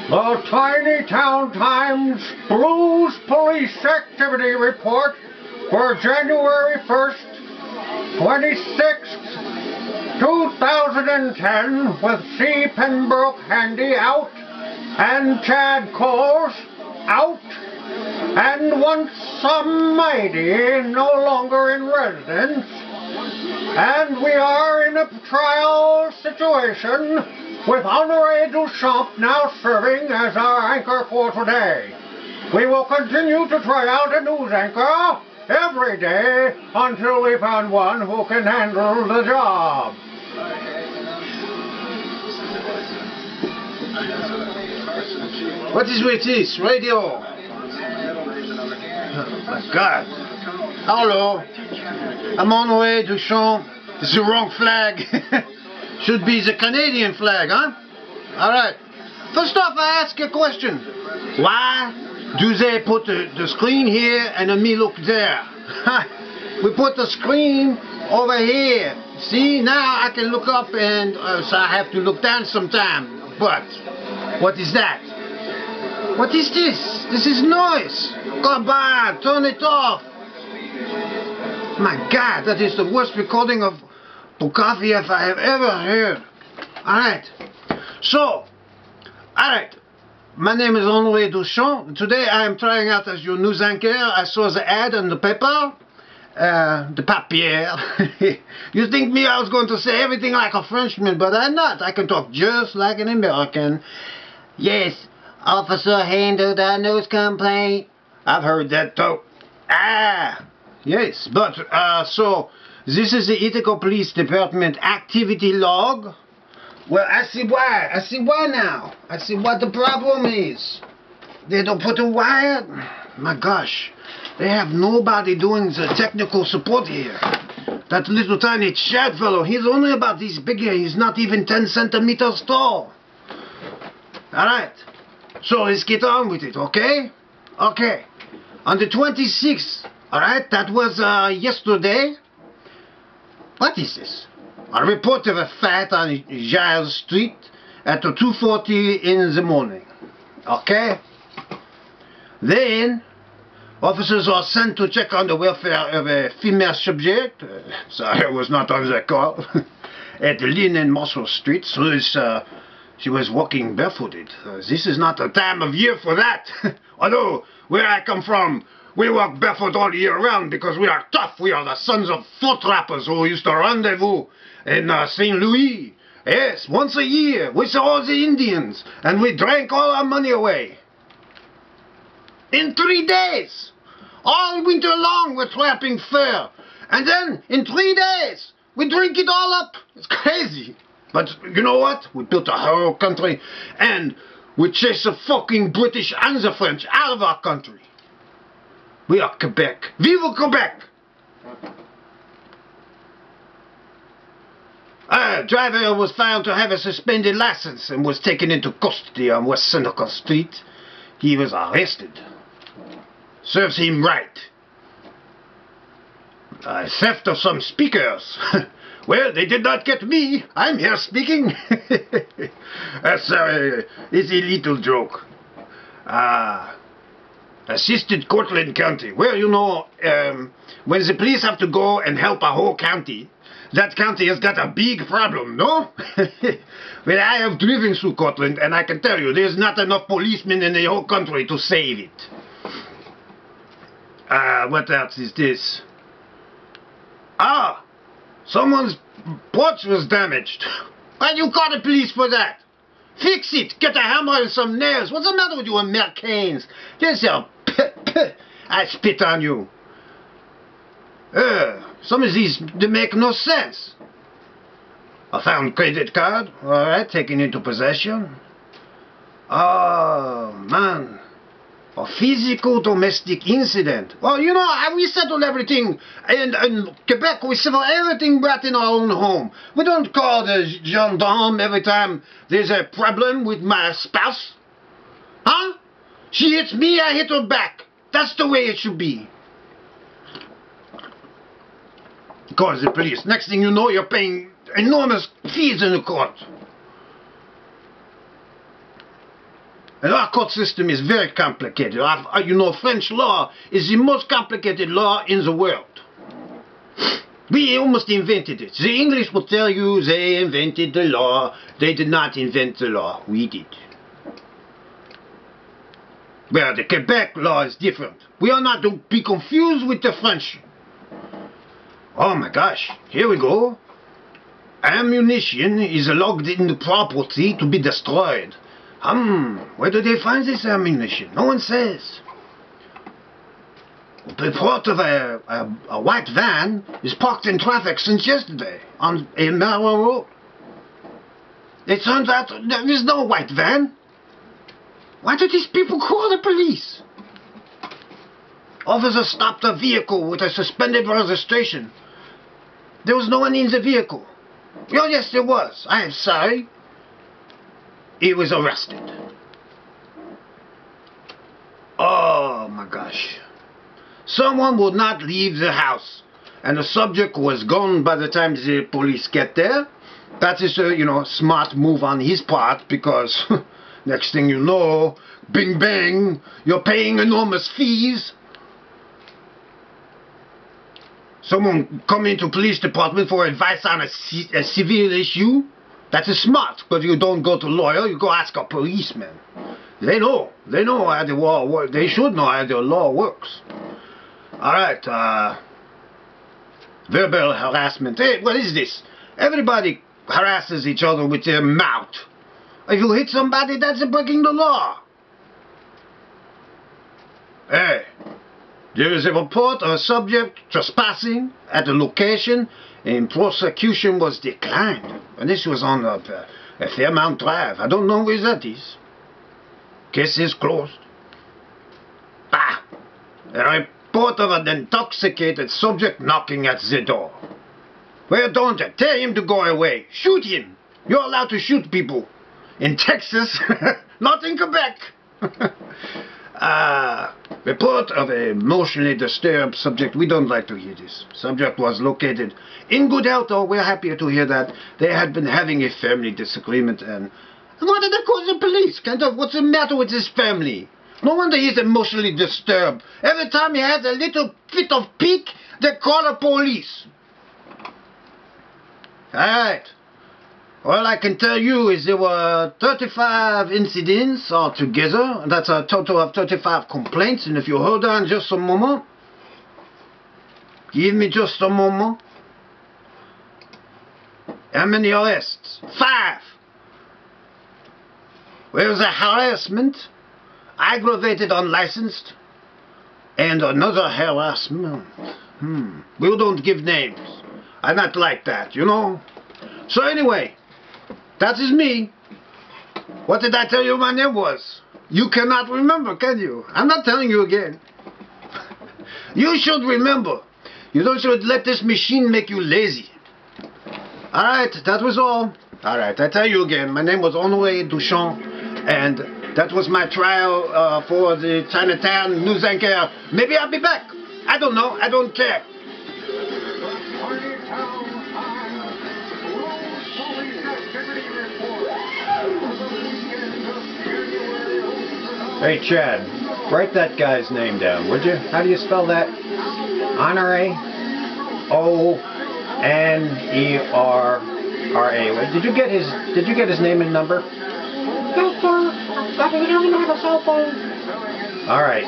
The Tiny Town Times Blues Police Activity Report for January 1st, 26th, 2010 with C. Pembroke Handy out and Chad Coles out and once some mighty no longer in residence, and we are in a trial situation with Honoré Duchamp now serving as our anchor for today. We will continue to try out a news anchor every day until we find one who can handle the job. What is with this? Radio? Oh my God. Hello. I'm Honoré Duchamp. It's the wrong flag. Should be the Canadian flag, huh? Alright. First off, I ask a question. Why do they put the screen here and me look there? We put the screen over here. See, now I can look up and so I have to look down sometime. But, what is that? What is this? This is noise. Come on, turn it off. My God, that is the worst recording of Prokofiev I have ever heard. Alright. So, alright. My name is Honoré Duchamp. Today I am trying out as your news anchor. I saw the ad in the paper. The papier. You think me I was going to say everything like a Frenchman, but I'm not. I can talk just like an American. Yes, officer handled a news complaint. I've heard that too. Ah, yes, but so this is the Ithaca Police Department activity log. Well, I see why. I see why now. I see what the problem is. They don't put a wire. My gosh, they have nobody doing the technical support here. That little tiny Chad fellow, he's only about this big here. He's not even 10 centimeters tall. Alright, so let's get on with it, okay? Okay, on the 26th, alright, that was yesterday. What is this? A report of a fight on Giles Street at 2:40 in the morning. Okay? Then, officers are sent to check on the welfare of a female subject. Sorry, I was not on the call. At Lynn and Muscle Street. So she was walking barefooted. This is not the time of year for that. Although, where I come from, we walk barefoot all year round because we are tough. We are the sons of foot trappers who used to rendezvous in St. Louis. Yes, once a year with all the Indians. And we drank all our money away. In 3 days. All winter long we're trapping fur. And then, in 3 days, we drink it all up. It's crazy. But you know what? We built a whole country. And we chased the fucking British and the French out of our country. We are Quebec. Vive Quebec! A driver was found to have a suspended license and was taken into custody on West Seneca Street. He was arrested. Serves him right. Theft of some speakers. Well, they did not get me. I'm here speaking. It's a little joke. Assisted Cortland County. Well, you know, when the police have to go and help a whole county, that county has got a big problem, no? Well, I have driven through Cortland, and I can tell you, there's not enough policemen in the whole country to save it. What else is this? Someone's porch was damaged. Why you call the police for that? Fix it! Get a hammer and some nails! What's the matter with you Americans? Just I spit on you. Some of these, they make no sense. I found credit card, alright, taken into possession. Oh, man. A physical domestic incident. Well, you know, we settle everything. In Quebec, we settle everything right in our own home. We don't call the gendarme every time there's a problem with my spouse. Huh? She hits me, I hit her back. That's the way it should be. Call the police. Next thing you know, you're paying enormous fees in the court. And our court system is very complicated. You know, French law is the most complicated law in the world. We almost invented it. The English will tell you they invented the law. They did not invent the law. We did. Well, the Quebec law is different. We are not to be confused with the French. Oh my gosh, here we go. Ammunition is logged in the property to be destroyed. Where do they find this ammunition? No one says. The report of a white van is parked in traffic since yesterday on a Maryland road. It turns out there is no white van. Why do these people call the police? Officer stopped a vehicle with a suspended registration. There was no one in the vehicle. Oh, yes, there was. I am sorry. He was arrested. Oh my gosh. Someone would not leave the house, and the subject was gone by the time the police get there. That is a, you know, smart move on his part, because next thing you know, bing bang, you're paying enormous fees. Someone come into police department for advice on a civil issue. That is smart, because you don't go to lawyer, you go ask a policeman. They know how the law works. They should know how the law works. Alright, verbal harassment. Hey, what is this? Everybody harasses each other with their mouth. If you hit somebody, that's breaking the law. Hey, there is a report of a subject trespassing at a location, and prosecution was declined. And this was on a Fairmount Drive. I don't know where that is. Case is closed. A report of an intoxicated subject knocking at the door. Well, don't you? Tell him to go away. Shoot him. You're allowed to shoot people. In Texas, not in Quebec. Report of a emotionally disturbed subject. We don't like to hear this. Subject was located in good health, though. We're happy to hear that. They had been having a family disagreement, and why did they call the police? What's the matter with this family? No wonder he's emotionally disturbed. Every time he has a little fit of pique, they call the police. Alright. All I can tell you is there were 35 incidents altogether. That's a total of 35 complaints. And if you hold on just a moment, give me just a moment. How many arrests? 5. Where's the harassment? Aggravated unlicensed. And another harassment. We don't give names. I'm not like that, you know. So anyway, that is me. What did I tell you my name was? You cannot remember, can you? I'm not telling you again. You should remember. You don't should let this machine make you lazy. Alright, that was all. Alright, I tell you again, my name was Honoré Duchamp, and that was my trial for the Chinatown news anchor. Maybe I'll be back. I don't know. I don't care. Hey, Chad, write that guy's name down, would you? How do you spell that? Honoré? O-N-E-R-R-A. Did you get his name and number? No, sir. We don't even have a cell phone. All right.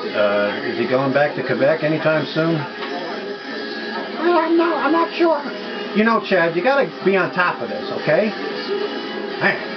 Is he going back to Quebec anytime soon? No, I'm not sure. You know, Chad, you got to be on top of this, okay? Man.